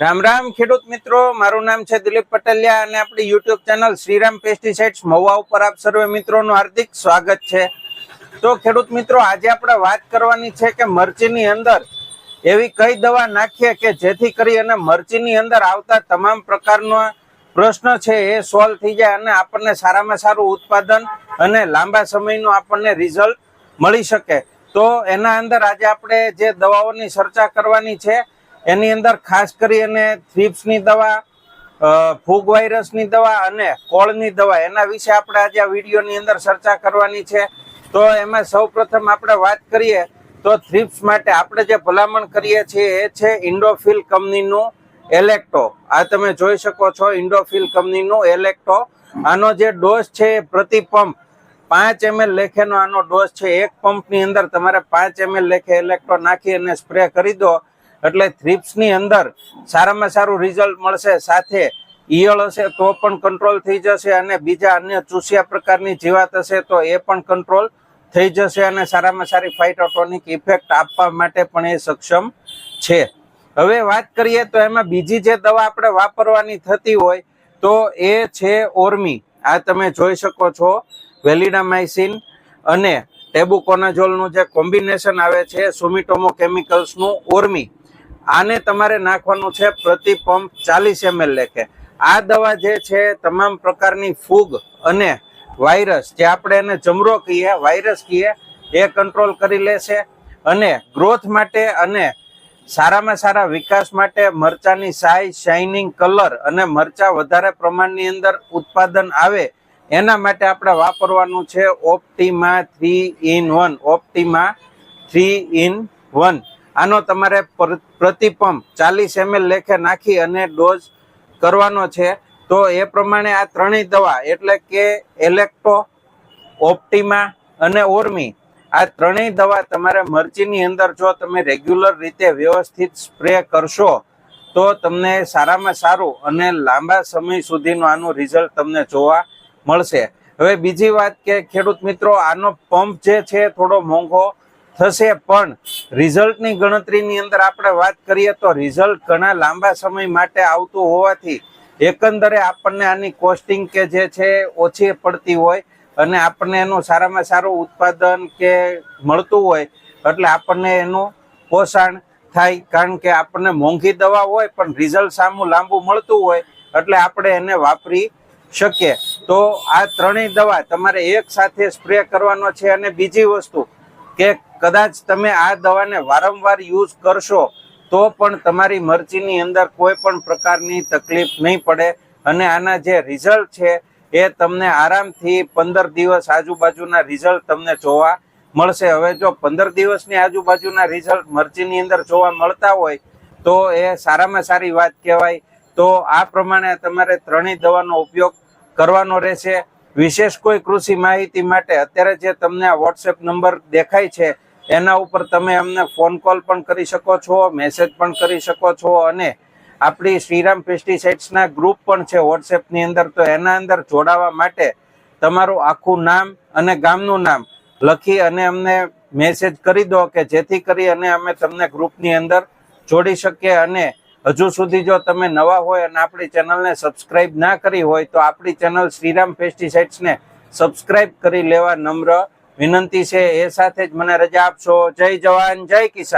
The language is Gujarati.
રામ રામ ખેડૂત મિત્રો, મારું નામ છે દિલીપ પટેલિયા અને આપણી YouTube channel Shriram pesticides Mahuva ઉપર આપ સર્વે મિત્રોનું હાર્દિક સ્વાગત છે। તો ખેડૂત મિત્રો, આજે આપણે વાત કરવાની છે કે મરચીની અંદર એવી કઈ દવા નાખીએ કે જેથી કરી અને મરચીની અંદર આવતા તમામ પ્રકારનો પ્રશ્ન છે એ સોલ્વ થઈ જાય અને આપણને સારામાં સારું ઉત્પાદન અને લાંબા સમયનું આપણને રિઝલ્ટ મળી શકે। તો એના અંદર આજે આપણે જે દવાઓની ચર્ચા કરવાની છે એની અંદર ખાસ કરીને થ્રિપ્સની દવા, ફૂગ વાયરસની દવા અને કોળની દવા, એના વિશે આપણે આજે આ વિડીયોની અંદર ચર્ચા કરવાની છે। તો એમાં સૌપ્રથમ આપણે વાત કરીએ તો થ્રિપ્સ માટે આપણે જે ભલામણ કરીએ છીએ એ છે ઇન્ડોફિલ કંપનીનું એલેક્ટો। આ તમે જોઈ શકો છો, ઇન્ડોફિલ કંપનીનું એલેક્ટો। આનો જે ડોઝ છે એ પ્રતિ પંપ 5 ml લેખેનો આનો ડોઝ છે। એક પંપની અંદર તમારે 5 ml લેખે એલેક્ટો નાખી અને સ્પ્રે કરી દો એટલે થ્રિપ્સની અંદર સારામાં સારું રિઝલ્ટ મળશે। સાથે ઈયળ હશે તો પણ કંટ્રોલ થઈ જશે અને બીજા અન્ય ચૂસ્યા પ્રકારની જીવાત હશે તો એ પણ કંટ્રોલ થઈ જશે અને સારામાં સારી ફાઇટોટોનિક ઇફેક્ટ આપવા માટે પણ એ સક્ષમ છે। હવે વાત કરીએ તો એમાં બીજી જે દવા આપણે વાપરવાની થતી હોય તો એ છે ઓર્મી। આ તમે જોઈ શકો છો, વેલિડામાઇસિન અને ટેબુકોનાઝોલનું જે કોમ્બિનેશન આવે છે સુમિટોમો કેમિકલ્સનું ઓર્મી। આને તમારે નાખવાનું છે પ્રતિ પંપ 40 ml લેખે। આ દવા જે છે તમામ પ્રકારની ફૂગ અને વાયરસ, જે આપણે એને જમરો કહીએ, વાયરસ કહીએ, એ કંટ્રોલ કરી લેશે અને ગ્રોથ માટે અને સારામાં સારા વિકાસ માટે, મરચાની સાઇઝ, શાઇનિંગ, કલર અને મરચા વધારે પ્રમાણની અંદર ઉત્પાદન આવે એના માટે આપણે વાપરવાનું છે ઓપ્ટિમા 3 in 1। ઓપ્ટિમા 3 in 1 આનો તમારે પ્રતિ પંપ 40 ml લેખે નાખી અને ડોઝ કરવાનો છે। તો એ પ્રમાણે આ ત્રણેય દવા એટલે કે એલેક્ટો, ઓપ્ટિમા અને ઓર્મી, આ ત્રણેય દવા તમારે મરચીની અંદર જો તમે રેગ્યુલર રીતે વ્યવસ્થિત સ્પ્રે કરશો તો તમને સારામાં સારું અને લાંબા સમય સુધીનું આનું રિઝલ્ટ તમને જોવા મળશે। હવે બીજી વાત કે ખેડૂત મિત્રો, આનો પંપ જે છે થોડો મોંઘો થશે પણ રિઝલ્ટની ગણતરીની અંદર આપણે વાત કરીએ તો રિઝલ્ટ ઘણા લાંબા સમય માટે આવતું હોવાથી એકંદરે આપણને આની કોસ્ટિંગ કે જે છે ઓછી પડતી હોય અને આપણને એનું સારામાં સારું ઉત્પાદન કે મળતું હોય એટલે આપણને એનું પોષણ થાય। કારણ કે આપણને મોંઘી દવા હોય પણ રિઝલ્ટ સામું લાંબુ મળતું હોય એટલે આપણે એને વાપરી શકીએ। તો આ ત્રણેય દવા તમારે એક સાથે સ્પ્રે કરવાનો છે। અને બીજી વસ્તુ કે કદાચ તમે આ દવાને વારંવાર યુઝ કરશો તો પણ તમારી મરચીની અંદર કોઈ પણ પ્રકારની તકલીફ નહીં પડે અને આના જે રિઝલ્ટ છે એ તમને આરામથી 15 દિવસ આજુબાજુના રિઝલ્ટ તમને જોવા મળશે। હવે જો 15 દિવસની આજુબાજુના રિઝલ્ટ મરચીની અંદર જોવા મળતા હોય તો એ સારામાં સારી વાત કહેવાય। તો આ પ્રમાણે તમારે ત્રણેય દવાનો ઉપયોગ કરવાનો રહેશે। વિશેષ કોઈ કૃષિ માહિતી માટે અત્યારે જે તમને આ વોટ્સએપ નંબર દેખાય છે એના ઉપર તમે અમને ફોન કોલ પણ કરી શકો છો, મેસેજ પણ કરી શકો છો અને આપણી શ્રીરામ પેસ્ટિસાઇડ્સના ગ્રુપ પણ છે વોટ્સએપની અંદર। તો એના અંદર જોડાવા માટે તમારું આખું નામ અને ગામનું નામ લખી અને અમને મેસેજ કરી દો કે જેથી કરી અને અમે તમને ગ્રુપની અંદર જોડી શકીએ। અને હજુ સુધી જો તમે નવા હોય અને આપણી ચેનલને સબસ્ક્રાઇબ ના કરી હોય તો આપણી ચેનલ શ્રીરામ પેસ્ટિસાઇડ્સને સબસ્ક્રાઇબ કરી લેવા નમ્ર વિનંતી છે। એ સાથે જ મને રજા આપશો। જય જવાન, જય કિસાન।